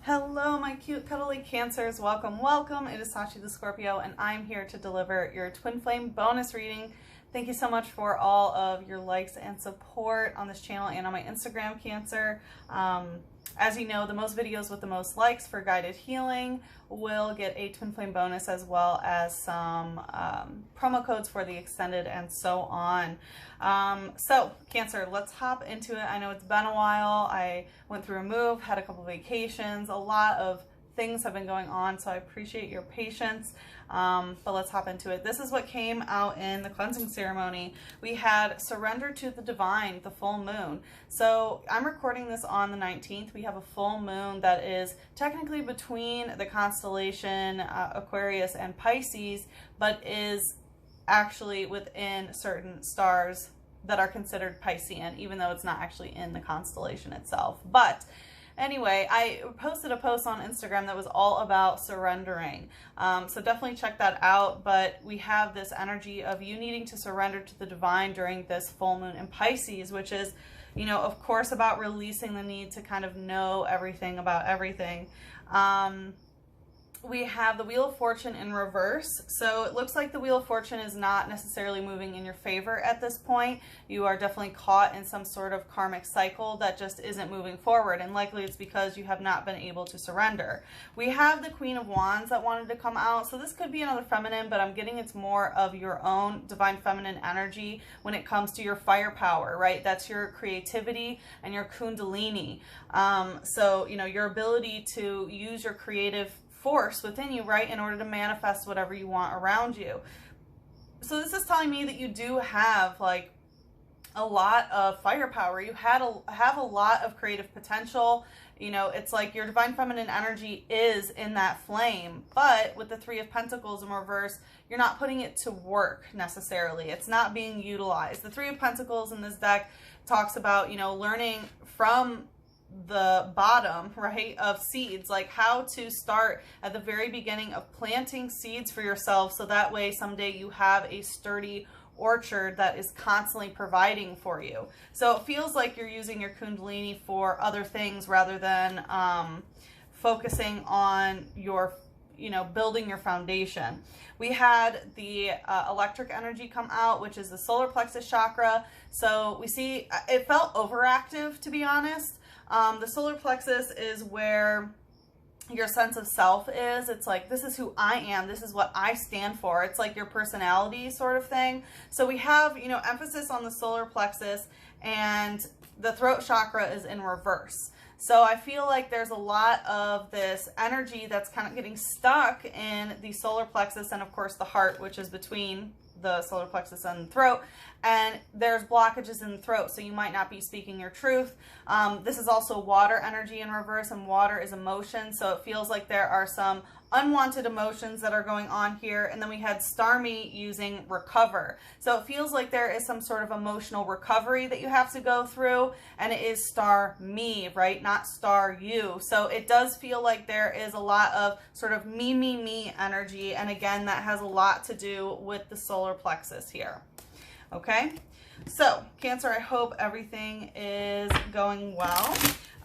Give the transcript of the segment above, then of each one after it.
Hello, my cute, cuddly Cancers. Welcome, welcome. It is Sachi the Scorpio, and I'm here to deliver your Twin Flame bonus reading. Thank you so much for all of your likes and support on this channel and on my Instagram, Cancer. As you know, the most videos with the most likes for guided healing will get a Twin Flame bonus, as well as some promo codes for the extended and so on. So Cancer, let's hop into it. I know it's been a while. I went through a move, had a couple vacations, a lot of things have been going on, so I appreciate your patience. But let's hop into it. This is what came out in the cleansing ceremony. We had surrender to the divine, the full moon. So I'm recording this on the 19th. We have a full moon that is technically between the constellation Aquarius and Pisces, but is actually within certain stars that are considered Piscean, even though it's not actually in the constellation itself. But anyway, I posted a post on Instagram that was all about surrendering. So definitely check that out. But we have this energy of you needing to surrender to the divine during this full moon in Pisces, which is, you know, of course, about releasing the need to kind of know everything about everything. We have the Wheel of Fortune in reverse. So it looks like the Wheel of Fortune is not necessarily moving in your favor at this point. You are definitely caught in some sort of karmic cycle that just isn't moving forward. And likely it's because you have not been able to surrender. We have the Queen of Wands that wanted to come out. So this could be another feminine, but I'm getting it's more of your own divine feminine energy when it comes to your firepower, right? That's your creativity and your kundalini. So, you know, your ability to use your creative force within you, right, in order to manifest whatever you want around you. So this is telling me that you do have like a lot of firepower. You have a lot of creative potential. You know, it's like your divine feminine energy is in that flame, but with the Three of Pentacles in reverse, you're not putting it to work necessarily. It's not being utilized. The Three of Pentacles in this deck talks about, you know, learning from the bottom, right, of seeds, like how to start at the very beginning of planting seeds for yourself, so that way someday you have a sturdy orchard that is constantly providing for you. So it feels like you're using your kundalini for other things rather than focusing on your, you know, building your foundation. We had the electric energy come out, which is the solar plexus chakra. So we see it felt overactive, to be honest. The solar plexus is where your sense of self is. It's like, this is who I am. This is what I stand for. It's like your personality sort of thing. So we have, you know, emphasis on the solar plexus, and the throat chakra is in reverse. So I feel like there's a lot of this energy that's kind of getting stuck in the solar plexus and, of course, the heart, which is between the solar plexus and the throat, and there's blockages in the throat, so you might not be speaking your truth. This is also water energy in reverse, and water is emotion, so it feels like there are some unwanted emotions that are going on here. And then we had Starmie using recover, so it feels like there is some sort of emotional recovery that you have to go through, and it is star me, right, not star you. So it does feel like there is a lot of sort of me energy, and again, that has a lot to do with the solar plexus here. Okay, so Cancer, I hope everything is going well.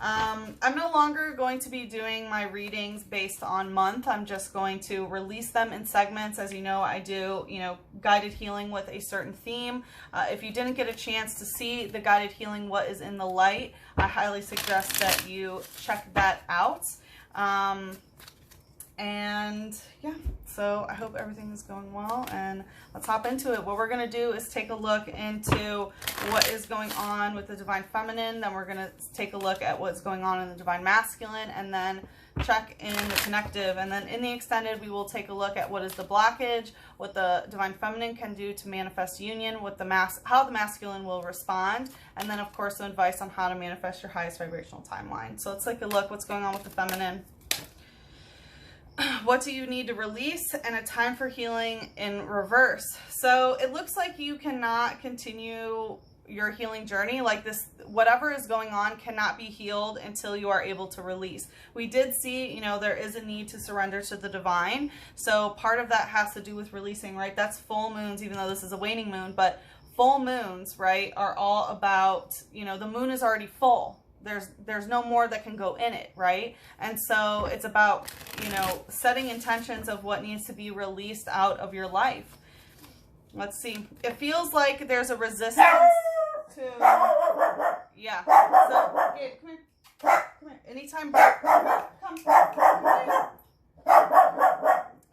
I'm no longer going to be doing my readings based on month. I'm just going to release them in segments. As you know, I do, you know, guided healing with a certain theme. If you didn't get a chance to see the guided healing, What is in the Light, I highly suggest that you check that out. And yeah, so I hope everything is going well, and let's hop into it. What we're going to do is take a look into what is going on with the divine feminine, then we're going to take a look at what's going on in the divine masculine, and then check in the connective, and then in the extended we will take a look at what is the blockage, what the divine feminine can do to manifest union, what the how the masculine will respond, and then of course some advice on how to manifest your highest vibrational timeline. So let's take a look what's going on with the feminine. What do you need to release, and a time for healing in reverse. So it looks like you cannot continue your healing journey. Like this, whatever is going on cannot be healed until you are able to release. We did see, you know, there is a need to surrender to the divine. So part of that has to do with releasing, right? That's full moons, even though this is a waning moon, but full moons, right, are all about, you know, the moon is already full. there's no more that can go in it, right? And so it's about, you know, setting intentions of what needs to be released out of your life. Let's see. It feels like there's a resistance to, yeah. So, Gabe, come here. Come here. Anytime, come here.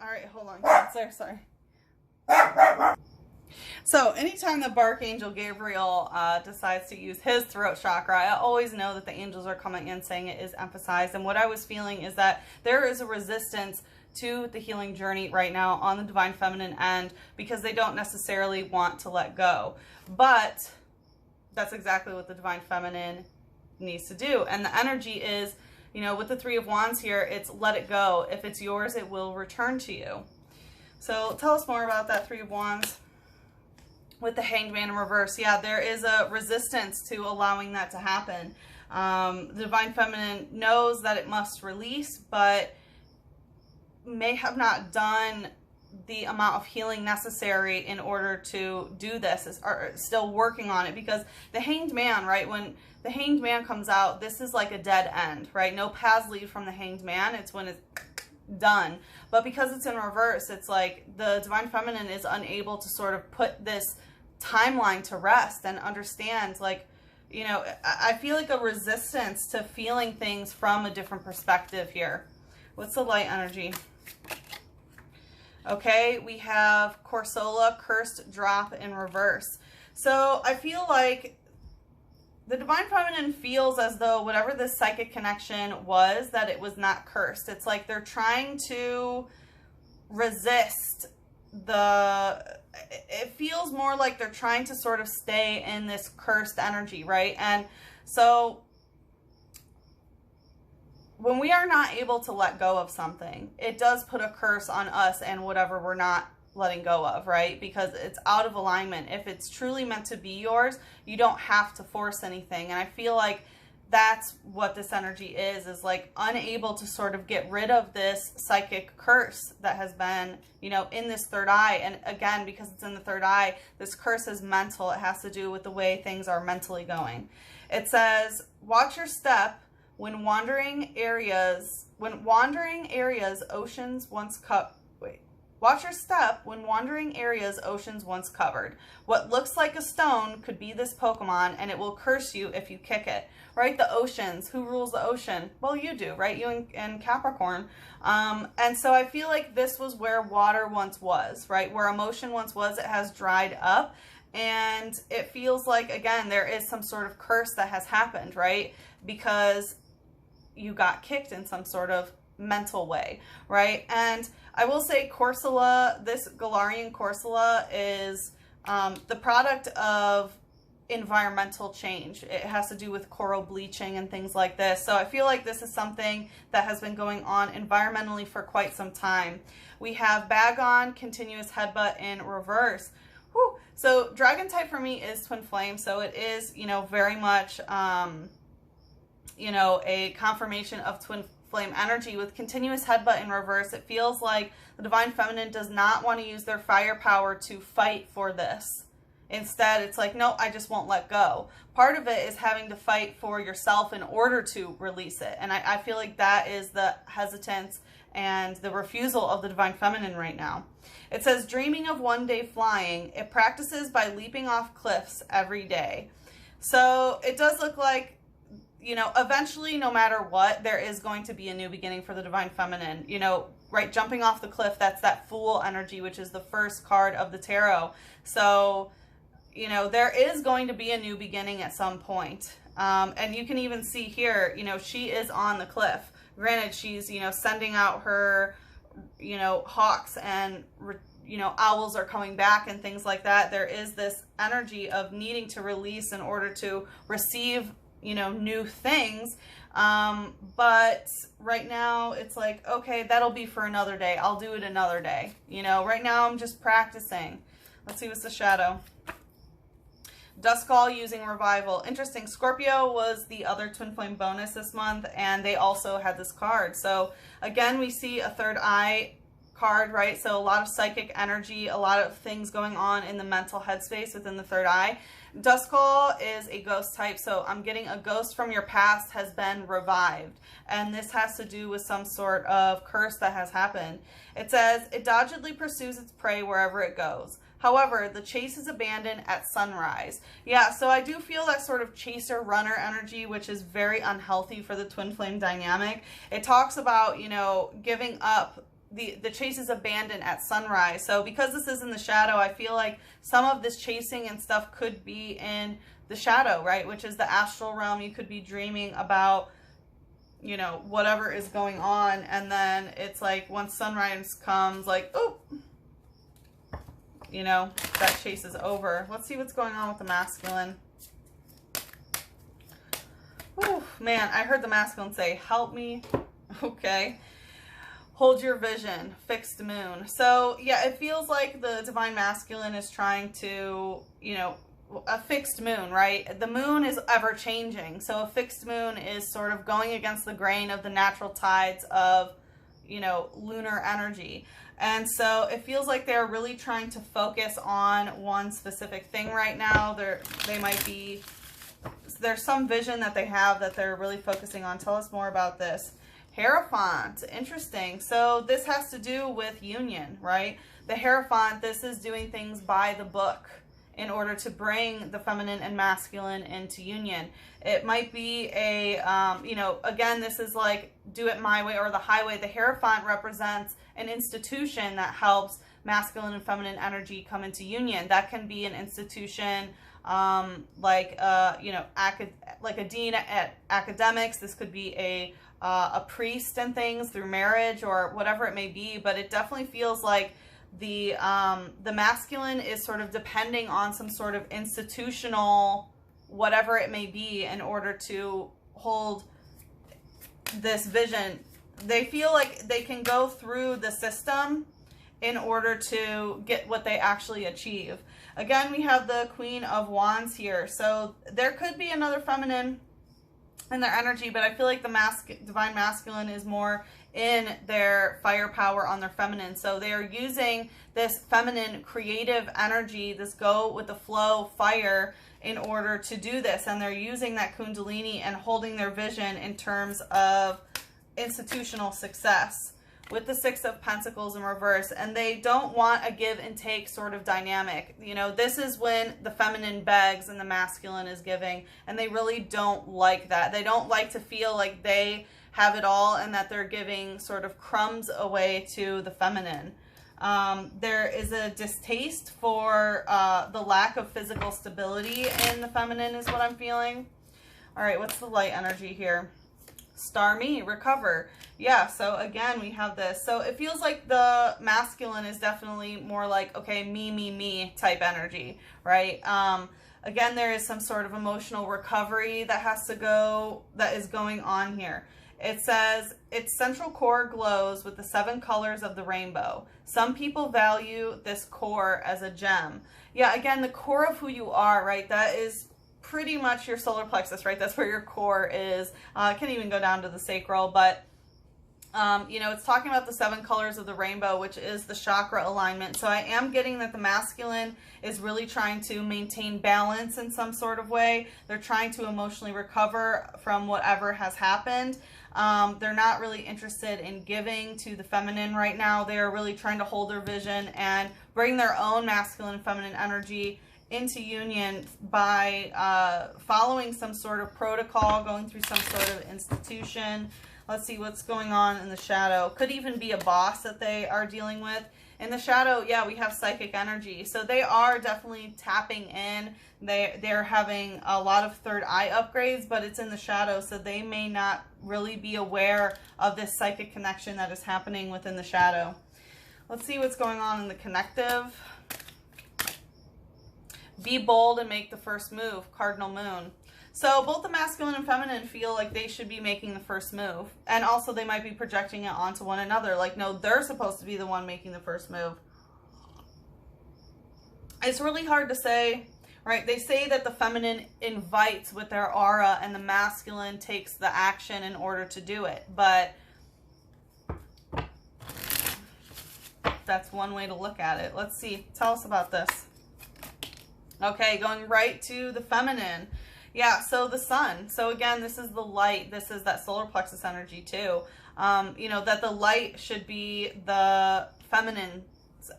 All right, hold on. Sorry. So anytime the Bark Angel Gabriel decides to use his throat chakra, I always know that the angels are coming in saying it is emphasized. And what I was feeling is that there is a resistance to the healing journey right now on the Divine Feminine end because they don't necessarily want to let go. But that's exactly what the Divine Feminine needs to do. And the energy is, you know, with the Three of Wands here, it's let it go. If it's yours, it will return to you. So tell us more about that Three of Wands. With the Hanged Man in reverse, yeah, there is a resistance to allowing that to happen. The Divine Feminine knows that it must release, but may have not done the amount of healing necessary in order to do this, are still working on it, because the Hanged Man, right, when the Hanged Man comes out, this is like a dead end, right? No paths lead from the Hanged Man. It's when it's done. But because it's in reverse, it's like the Divine Feminine is unable to sort of put this timeline to rest and understand, like, you know, I feel like a resistance to feeling things from a different perspective here. What's the light energy? Okay, we have Corsola, Cursed Drop in reverse. So I feel like the Divine Feminine feels as though whatever this psychic connection was, that it was not cursed. It's like they're trying to resist it feels more like they're trying to sort of stay in this cursed energy, right? And so when we are not able to let go of something, it does put a curse on us and whatever we're not letting go of, right? Because it's out of alignment. If it's truly meant to be yours, you don't have to force anything. And I feel like that's what this energy is like unable to sort of get rid of this psychic curse that has been, you know, in this third eye. And again, because it's in the third eye, this curse is mental. It has to do with the way things are mentally going. It says, watch your step when wandering areas, oceans once watch your step when wandering areas oceans once covered. What looks like a stone could be this Pokemon, and it will curse you if you kick it. Right? The oceans. Who rules the ocean? Well, you do, right? You and Capricorn. And so I feel like this was where water once was, right? Where emotion once was, it has dried up. And it feels like, again, there is some sort of curse that has happened, right? Because you got kicked in some sort of mental way, right? And I will say Corsola, this Galarian Corsola is the product of environmental change. It has to do with coral bleaching and things like this. So I feel like this is something that has been going on environmentally for quite some time. We have Bagon, Continuous Headbutt in reverse. Whew. So Dragon type for me is Twin Flame. So it is, you know, very much, you know, a confirmation of Twin Flame energy. With Continuous Headbutt in reverse, it feels like the Divine Feminine does not want to use their fire power to fight for this. Instead, it's like, no, I just won't let go. Part of it is having to fight for yourself in order to release it. And I feel like that is the hesitance and the refusal of the Divine Feminine right now. It says, dreaming of one day flying, it practices by leaping off cliffs every day. So it does look like, you know, eventually, no matter what, there is going to be a new beginning for the Divine Feminine. You know, right, jumping off the cliff, that's that Fool energy, which is the first card of the tarot. So, you know, there is going to be a new beginning at some point. And you can even see here, you know, she is on the cliff. Granted, she's, you know, sending out her, you know, hawks and, you know, owls are coming back and things like that. There is this energy of needing to release in order to receive, you know, new things. But right now it's like, okay, that'll be for another day. I'll do it another day. You know, right now I'm just practicing. Let's see what's the shadow. Duskull using Revival. Interesting. Scorpio was the other Twin Flame bonus this month, and they also had this card. So again, we see a third eye card, right? So a lot of psychic energy, a lot of things going on in the mental headspace within the third eye. Duskull is a ghost type, so I'm getting a ghost from your past has been revived. And this has to do with some sort of curse that has happened. It says, it doggedly pursues its prey wherever it goes. However, the chase is abandoned at sunrise. Yeah, so I do feel that sort of chaser-runner energy, which is very unhealthy for the twin flame dynamic. It talks about, you know, giving up. The chase is abandoned at sunrise. So because this is in the shadow, I feel like some of this chasing and stuff could be in the shadow, right? Which is the astral realm. You could be dreaming about, you know, whatever is going on. And then it's like once sunrise comes, like, oh, you know, that chase is over. Let's see what's going on with the masculine. Oh, man, I heard the masculine say, help me. Okay. Hold your vision, fixed moon. So yeah, it feels like the divine masculine is trying to, you know, a fixed moon, right? The moon is ever changing. So a fixed moon is sort of going against the grain of the natural tides of, you know, lunar energy. And so it feels like they're really trying to focus on one specific thing right now. They might be, there's some vision that they have that they're really focusing on. Tell us more about this. Hierophant, interesting. So this has to do with union, right? The Hierophant, this is doing things by the book in order to bring the feminine and masculine into union. It might be a, you know, again, this is like do it my way or the highway. The Hierophant represents an institution that helps masculine and feminine energy come into union. That can be an institution like, you know, like a dean at academics. This could be a priest and things through marriage or whatever it may be, but it definitely feels like the masculine is sort of depending on some sort of institutional whatever it may be in order to hold this vision. They feel like they can go through the system in order to get what they actually achieve. Again, we have the Queen of Wands here, so there could be another feminine in their energy, but I feel like the divine masculine is more in their firepower on their feminine. So they are using this feminine creative energy, this go with the flow fire in order to do this. And they're using that kundalini and holding their vision in terms of institutional success with the Six of Pentacles in reverse. And they don't want a give and take sort of dynamic. You know, this is when the feminine begs and the masculine is giving, and they really don't like that. They don't like to feel like they have it all and that they're giving sort of crumbs away to the feminine. There is a distaste for the lack of physical stability in the feminine is what I'm feeling. All right, what's the light energy here? Star me, recover. Yeah, so again, we have this. So it feels like the masculine is definitely more like, okay, me type energy, right? Again, there is some sort of emotional recovery that has to go, that is going on here. It says, its central core glows with the 7 colors of the rainbow. Some people value this core as a gem. Yeah, again, the core of who you are, right? That is pretty much your solar plexus, right? That's where your core is. It can even go down to the sacral, but you know, it's talking about the 7 colors of the rainbow, which is the chakra alignment. So I am getting that the masculine is really trying to maintain balance in some sort of way. They're trying to emotionally recover from whatever has happened. They're not really interested in giving to the feminine right now. They are really trying to hold their vision and bring their own masculine and feminine energy into union by following some sort of protocol, going through some sort of institution. Let's see what's going on in the shadow. Could even be a boss that they are dealing with. In the shadow, yeah, we have psychic energy. So they are definitely tapping in. They're having a lot of third eye upgrades, but it's in the shadow, so they may not really be aware of this psychic connection that is happening within the shadow. Let's see what's going on in the connective. Be bold and make the first move, Cardinal Moon. So both the masculine and feminine feel like they should be making the first move. And also they might be projecting it onto one another. Like, no, they're supposed to be the one making the first move. It's really hard to say, right? They say that the feminine invites with their aura and the masculine takes the action in order to do it. But That's one way to look at it. Let's see. Tell us about this. Okay, going right to the feminine. Yeah, so the sun. So again, this is the light. This is that solar plexus energy too. You know, that the light should be the feminine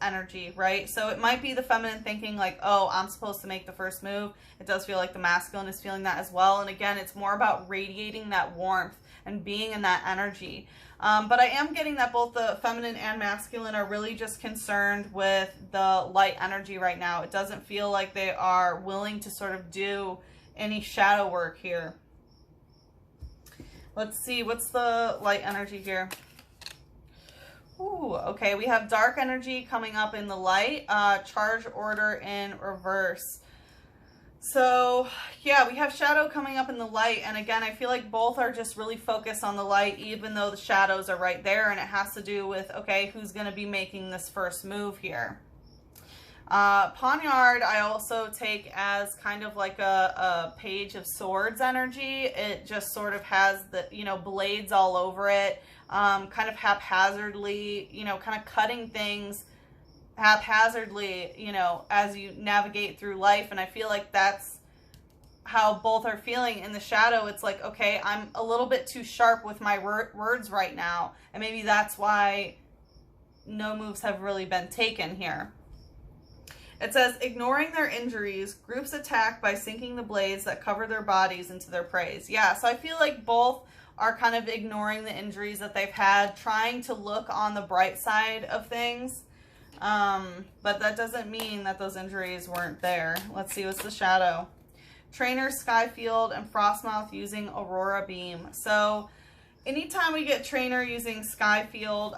energy, right? So it might be the feminine thinking like, oh, I'm supposed to make the first move. It does feel like the masculine is feeling that as well. And again, it's more about radiating that warmth and being in that energy. But I am getting that both the feminine and masculine are really just concerned with the light energy right now. It doesn't feel like they are willing to sort of do any shadow work here. Let's see, what's the light energy here? Ooh, okay, we have dark energy coming up in the light, charge order in reverse. So yeah, we have shadow coming up in the light, and again, I feel like both are just really focused on the light, even though the shadows are right there, and it has to do with, okay, who's going to be making this first move here. Poniard I also take as kind of like a page of swords energy. It just sort of has the, you know, blades all over it, kind of haphazardly, you know, kind of cutting things haphazardly, you know, as you navigate through life. And I feel like that's how both are feeling in the shadow. It's like, okay, I'm a little bit too sharp with my words right now, and maybe that's why no moves have really been taken here. It says, ignoring their injuries, groups attack by sinking the blades that cover their bodies into their praise. Yeah, so I feel like both are kind of ignoring the injuries that they've had, trying to look on the bright side of things. But that doesn't mean that those injuries weren't there. Let's see, what's the shadow? Trainer, Skyfield, and Frostmouth using Aurora Beam. So anytime we get Trainer using Skyfield,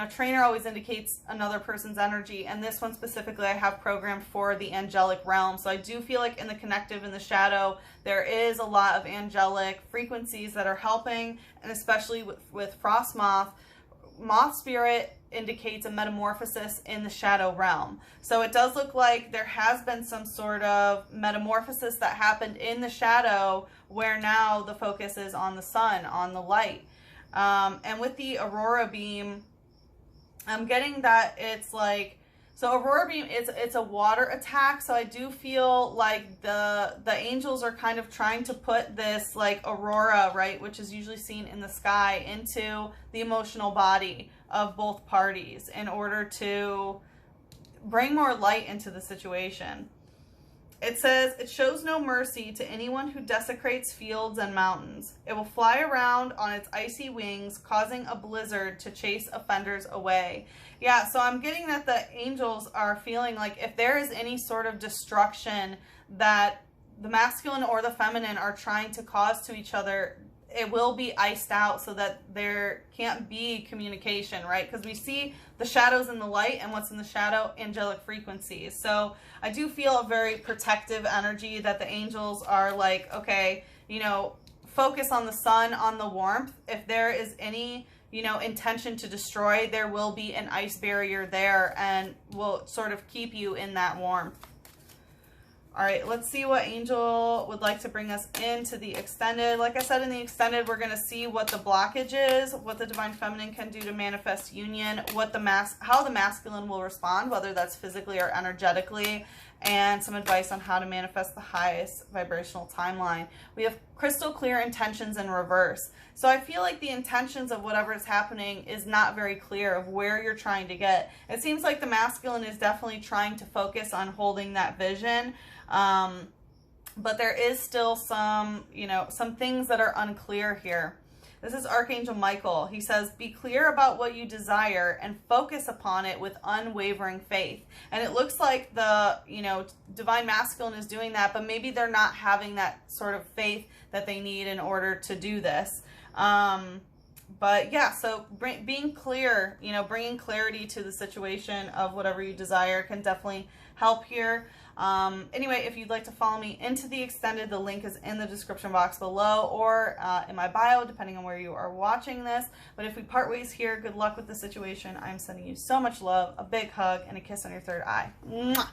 Trainer always indicates another person's energy, and this one specifically I have programmed for the angelic realm. So I do feel like in the connective in the shadow, there is a lot of angelic frequencies that are helping, and especially with Frostmoth. Moth Spirit indicates a metamorphosis in the shadow realm. So it does look like there has been some sort of metamorphosis that happened in the shadow, where now the focus is on the sun, on the light. And with the Aurora Beam, I'm getting that it's like, so Aurora Beam, it's a water attack. So I do feel like the angels are kind of trying to put this like aurora, right, which is usually seen in the sky, into the emotional body of both parties in order to bring more light into the situation. It says, it shows no mercy to anyone who desecrates fields and mountains. It will fly around on its icy wings, causing a blizzard to chase offenders away. Yeah, so I'm getting that the angels are feeling like if there is any sort of destruction that the masculine or the feminine are trying to cause to each other, it will be iced out so that there can't be communication, right? Because we see the shadows in the light, and what's in the shadow, angelic frequencies. So I do feel a very protective energy that the angels are like, okay, you know, focus on the sun, on the warmth. If there is any, you know, intention to destroy, there will be an ice barrier there and will sort of keep you in that warmth. All right, let's see what angel would like to bring us into the extended. Like I said, in the extended, we're going to see what the blockage is, what the divine feminine can do to manifest union, what how the masculine will respond, whether that's physically or energetically, and some advice on how to manifest the highest vibrational timeline. We have crystal clear intentions in reverse. So I feel like the intentions of whatever is happening is not very clear of where you're trying to get. It seems like the masculine is definitely trying to focus on holding that vision. But there is still some, you know, some things that are unclear here. This is Archangel Michael. He says, be clear about what you desire and focus upon it with unwavering faith. And it looks like the, you know, divine masculine is doing that, but maybe they're not having that sort of faith that they need in order to do this. But yeah, so being clear, you know, bringing clarity to the situation of whatever you desire can definitely help here. Anyway, if you'd like to follow me into the extended, the link is in the description box below or in my bio, depending on where you are watching this. But if we part ways here, good luck with the situation. I'm sending you so much love, a big hug, and a kiss on your third eye. Mwah!